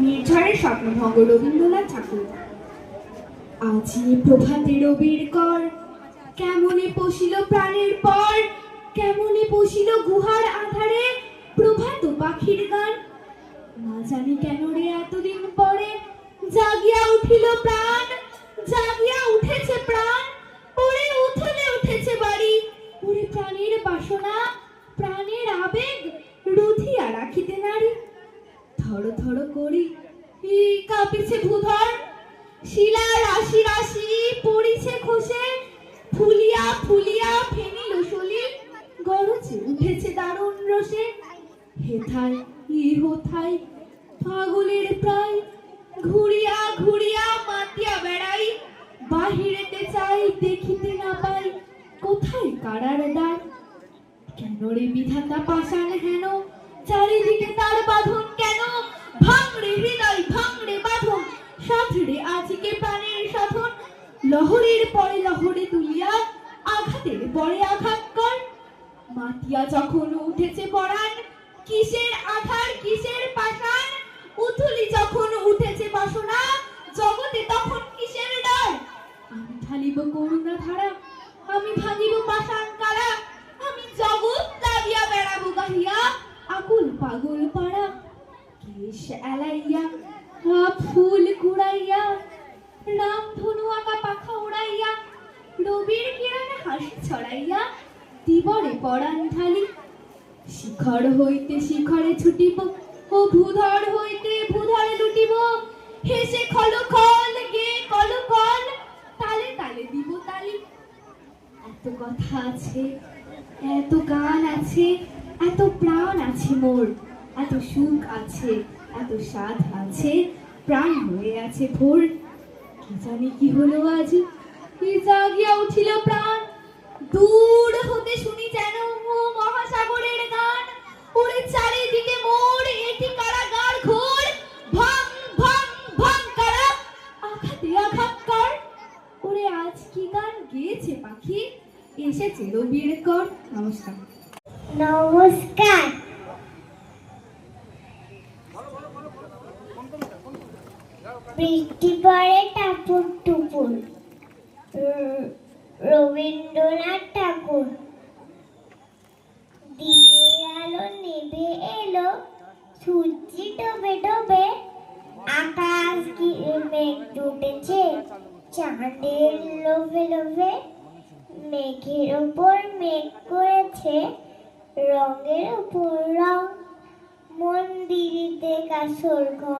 নির্ঝরের স্বপ্নভঙ্গ রবীন্দ্রনাথ ঠাকুর। আজি প্রভাতে রবির কর, কেমনে পশিল প্রাণের পর, কেমনে পশিল গুহার আধারে প্রভাত পাখির গান। না জানি কেন রে এতদিন পরে জাগিয়া উঠিল প্রাণ, জাগিয়া উঠেছে প্রাণ, ওরে উথলে উঠেছে বাড়ি, ওরে প্রাণের বাসনা, প্রাণের আবেগ রুধিয়া রাখিতে নারী। থর থর করি কাঁপিছে ভূধর, শিলা রাশি রাশি পড়িছে খসে, ফুলিয়া ফুলিয়া ফেনিল সলি, গরজে উঠেছে দারুণ রসে। হেথায় ইহোথায় পাগলের প্রায়, ঘুরিয়া ঘুরিয়া মাতিয়া বেড়াই, বাহিরেতে চাই দেখিতে না পাই, কোথায় কারার দ্বার। কেন রে বিধাতা পাষাণ হেন, চারিদিকে তার বাঁধন কেন, ভাঙড়ে হৃদয় ভাঙড়ে বাঁধন, সাধরে আজকে প্রাণের সাধন। লহরীর পরে লহরে তুলিয়া, আঘাতের পরে আঘাত কর। মাতিয়া যখন উঠেছে পরাণ, কিসের আধার কিসের পাষাণ, উথলি যখন উঠেছে বাসনা, জগতে তখন কিসের ডর। আমি ঢালিব করুণা ধারা, আমি ভাঙিব পাষাণ কারা, আমি জগৎ দাবিয়া বেড়াবো গাহিয়া, আকুল পাগল পাড়া। কেশ এলাইয়া ফুল কুড়াইয়া, রাম ধনু আঁকা পাখা উড়াইয়া, রবির কিরণে হাসি ছড়াইয়া, দিবরে পরাণ ঢালি। শিখর হইতে শিখরে ছুটিব, ও ভূধর হইতে ভূধরে লুটিব, হেসে খল খল গে কল কল, তালে তালে দিব তালি। এত কথা আছে, এত গান আছে, এত প্রাণ আছে মোর, এত সুখ আছে, এত সাধ আছে, প্রাণ হয়ে আছে ভোর। কি জানি কি হলো আজ, কি জাগিয়া উঠিল প্রাণ, দূর হতে শুনি যেন মহাসাগরের গান। ওরে চারিদিকে মোর এটি কারাগার ঘোর, ভাঙ ভাঙ ভাঙ কারা, আঘাতে আঘাত কর। ওরে আজ কি গান গেয়েছে পাখি, এসেছে রবির কর। নমস্কার। নমস্কার। বৃষ্টি পড়ে টাপুর টুপুর, রবীন্দ্রনাথ ঠাকুর। দিনের আলো নেভে এলো, সূর্যি ডোবে ডোবে, আকাশ মেঘ উঠেছে, চাঁদের লোভে লোভে, মেঘের ওপর মেঘ করেছে, রঙের ওপর রং, মন্দিরিতে কাসর ঘর।